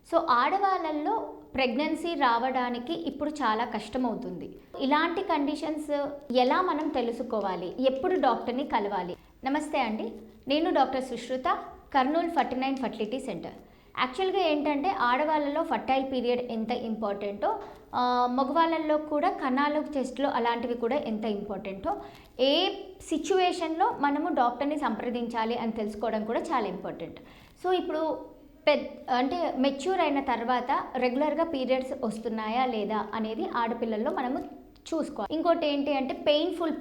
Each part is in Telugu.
సో ఆడవాళ్ళల్లో ప్రెగ్నెన్సీ రావడానికి ఇప్పుడు చాలా కష్టమవుతుంది. ఇలాంటి కండిషన్స్ ఎలా మనం తెలుసుకోవాలి, ఎప్పుడు డాక్టర్ని కలవాలి? నమస్తే అండి, నేను doctor Sushruta, Kurnool 49 fertility centre. యాక్చువల్గా ఏంటంటే ఆడవాళ్ళలో ఫర్టైల్ పీరియడ్ ఎంత ఇంపార్టెంటో మగవాళ్ళల్లో కూడా కణాలు టెస్ట్లు అలాంటివి కూడా ఎంత ఇంపార్టెంటో, ఏ సిచ్యువేషన్లో మనము డాక్టర్ని సంప్రదించాలి అని తెలుసుకోవడం కూడా చాలా ఇంపార్టెంట్. సో ఇప్పుడు అంటే మెచ్యూర్ అయిన తర్వాత రెగ్యులర్గా పీరియడ్స్ వస్తున్నాయా లేదా అనేది ఆడపిల్లల్లో మనము చూసుకోవాలి. ఇంకోటి ఏంటి అంటే పెయిన్ఫుల్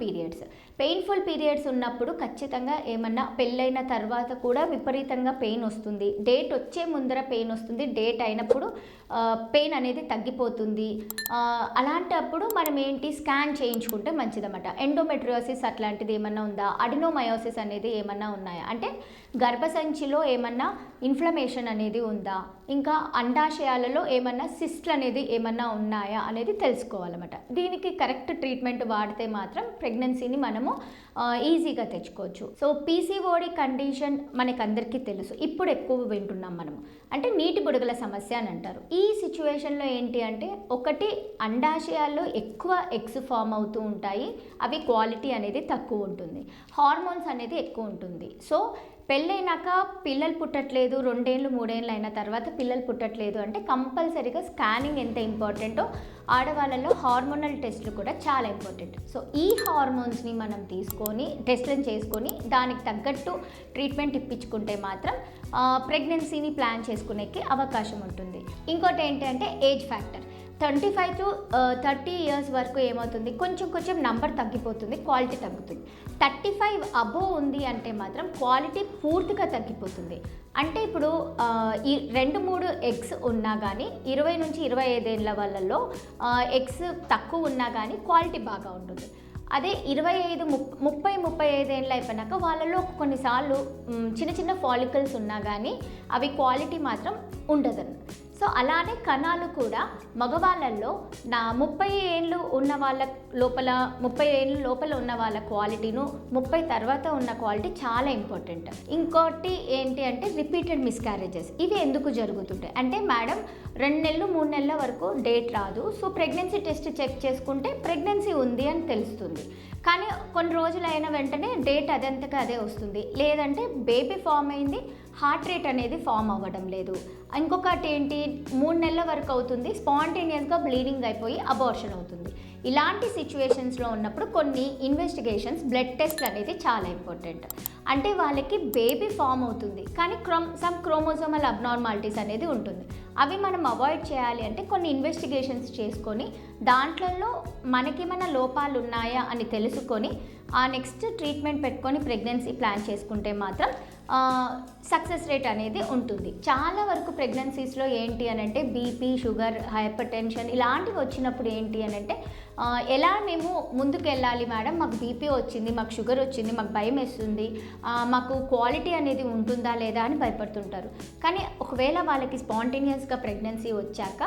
పీరియడ్స్ ఉన్నప్పుడు ఖచ్చితంగా ఏమన్నా పెళ్ళైన తర్వాత కూడా విపరీతంగా పెయిన్ వస్తుంది, డేట్ వచ్చే ముందర పెయిన్ వస్తుంది, డేట్ అయినప్పుడు పెయిన్ అనేది తగ్గిపోతుంది. అలాంటప్పుడు మనం ఏంటి స్కాన్ చేయించుకుంటే మంచిదన్నమాట. ఎండోమెట్రియోసిస్ అట్లాంటిది ఏమన్నా ఉందా, అడినోమయోసిస్ అనేది ఏమన్నా ఉన్నాయా, అంటే గర్భసంచిలో ఏమన్నా ఇన్ఫ్లమేషన్ అనేది ఉందా, ఇంకా అండాశయాలలో ఏమన్నా సిస్ట్లు అనేది ఏమన్నా ఉన్నాయా అనేది తెలుసుకోవాలన్నమాట. దీనికి కరెక్ట్ ట్రీట్మెంట్ వాడితే మాత్రం ప్రెగ్నెన్సీని మనము ఈజీగా తెచ్చుకోవచ్చు. సో పీసీఓడి కండిషన్ మనకందరికీ తెలుసు, ఇప్పుడు ఎక్కువ వింటున్నాం మనము, అంటే నీటి బుడగల సమస్య అని అంటారు. ఈ సిచ్యువేషన్లో ఏంటి అంటే, ఒకటి అండాశయాల్లో ఎక్కువ ఎగ్స్ ఫామ్ అవుతూ ఉంటాయి, అవి క్వాలిటీ అనేది తక్కువ ఉంటుంది, హార్మోన్స్ అనేది ఎక్కువ ఉంటుంది. సో పెళ్ళైనాక పిల్లలు పుట్టట్లేదు, 2 ఏళ్ళు 3 ఏళ్ళు అయిన తర్వాత పిల్లలు పుట్టట్లేదు అంటే కంపల్సరీగా స్కానింగ్ ఎంత ఇంపార్టెంటో ఆడవాళ్ళలో హార్మోనల్ టెస్ట్లు కూడా చాలా ఇంపార్టెంట్. సో ఈ హార్మోన్స్ని మనం తీసుకొని టెస్ట్లను చేసుకొని దానికి తగ్గట్టు ట్రీట్మెంట్ ఇప్పించుకుంటే మాత్రం ప్రెగ్నెన్సీని ప్లాన్ చేసుకునేకి అవకాశం ఉంటుంది. ఇంకోటి ఏంటంటే ఏజ్ ఫ్యాక్టర్. 25 to 30 ఇయర్స్ వరకు ఏమవుతుంది, కొంచెం నంబర్ తగ్గిపోతుంది, క్వాలిటీ తగ్గుతుంది. 35 అబోవ్ ఉంది అంటే మాత్రం క్వాలిటీ పూర్తిగా తగ్గిపోతుంది. అంటే ఇప్పుడు ఈ 2-3 ఎగ్స్ ఉన్నా కానీ 20 నుంచి 25 ఏళ్ళ వాళ్ళల్లో ఎగ్స్ తక్కువ ఉన్నా కానీ క్వాలిటీ బాగా ఉంటుంది. అదే 25-35 ఏళ్ళు అయిపోయినాక వాళ్ళలో కొన్నిసార్లు చిన్న ఫాలికల్స్ ఉన్నా కానీ అవి క్వాలిటీ మాత్రం ఉండదు. సో అలానే కణాలు కూడా మగవాళ్ళల్లో 30 ఏళ్ళు ఉన్న వాళ్ళ లోపల 30 ఏళ్ళు లోపల ఉన్న వాళ్ళ క్వాలిటీను 30 తర్వాత ఉన్న క్వాలిటీ చాలా ఇంపార్టెంట్. ఇంకోటి ఏంటి అంటే రిపీటెడ్ మిస్క్యారేజెస్. ఇవి ఎందుకు జరుగుతుంటాయి అంటే, మేడం 2 నెలలు 3 నెలల వరకు డేట్ రాదు, సో ప్రెగ్నెన్సీ టెస్ట్ చెక్ చేసుకుంటే ప్రెగ్నెన్సీ ఉంది అని తెలుస్తుంది, కానీ కొన్ని రోజులు అయిన వెంటనే డేట్ అదంతగా అదే వస్తుంది, లేదంటే బేబీ ఫామ్ అయింది, హార్ట్ రేట్ అనేది ఫామ్ అవ్వడం లేదు. ఇంకొకటి ఏంటి, 3 నెలల వరకు అవుతుంది, స్పాంటేనియస్గా బ్లీడింగ్ అయిపోయి అబార్షన్ అవుతుంది. ఇలాంటి సిచ్యువేషన్స్లో ఉన్నప్పుడు కొన్ని ఇన్వెస్టిగేషన్స్, బ్లడ్ టెస్ట్ అనేది చాలా ఇంపార్టెంట్. అంటే వాళ్ళకి బేబీ ఫామ్ అవుతుంది కానీ సమ్ క్రోమోజోమల్ అబ్నార్మాలిటీస్ అనేది ఉంటుంది, అవి మనం అవాయిడ్ చేయాలి అంటే కొన్ని ఇన్వెస్టిగేషన్స్ చేసుకొని దాంట్లో మనకేమైనా లోపాలు ఉన్నాయా అని తెలుసుకొని ఆ నెక్స్ట్ ట్రీట్మెంట్ పెట్టుకొని ప్రెగ్నెన్సీ ప్లాన్ చేసుకుంటే మాత్రం సక్సెస్ రేట్ అనేది ఉంటుంది. చాలా వరకు ప్రెగ్నెన్సీస్లో ఏంటి అని అంటే బీపీ, షుగర్, హైపర్ టెన్షన్ ఇలాంటివి వచ్చినప్పుడు ఏంటి అని అంటే, ఎలా మేము ముందుకు వెళ్ళాలి మేడం, మాకు బీపీ వచ్చింది, మాకు షుగర్ వచ్చింది, మాకు భయం వేస్తుంది, మాకు క్వాలిటీ అనేది ఉంటుందా లేదా అని భయపడుతుంటారు. కానీ ఒకవేళ వాళ్ళకి స్పాంటేనియస్గా ప్రెగ్నెన్సీ వచ్చాక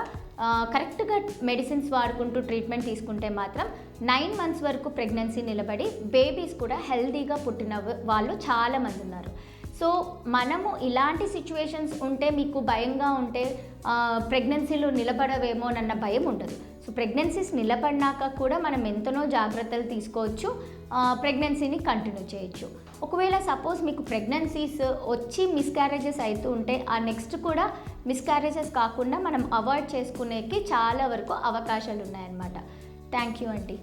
కరెక్ట్గా మెడిసిన్స్ వాడుకుంటూ ట్రీట్మెంట్ తీసుకుంటే మాత్రం 9 మంత్స్ వరకు ప్రెగ్నెన్సీ నిలబడి బేబీస్ కూడా హెల్తీగా పుట్టిన వాళ్ళు చాలామంది ఉన్నారు. సో మనము ఇలాంటి సిచ్యువేషన్స్ ఉంటే, మీకు భయంగా ఉంటే ప్రెగ్నెన్సీలు నిలబడవేమోనన్న భయం ఉండదు. సో ప్రెగ్నెన్సీస్ నిలబడినాక కూడా మనం ఎంతనో జాగ్రత్తలు తీసుకోవచ్చు, ప్రెగ్నెన్సీని కంటిన్యూ చేయొచ్చు. ఒకవేళ సపోజ్ మీకు ప్రెగ్నెన్సీస్ వచ్చి మిస్క్యారేజెస్ అవుతూ ఉంటే ఆ నెక్స్ట్ కూడా మిస్క్యారేజెస్ కాకుండా మనం అవాయిడ్ చేసుకునేకి చాలా వరకు అవకాశాలు ఉన్నాయన్నమాట. థ్యాంక్ యూ అండి.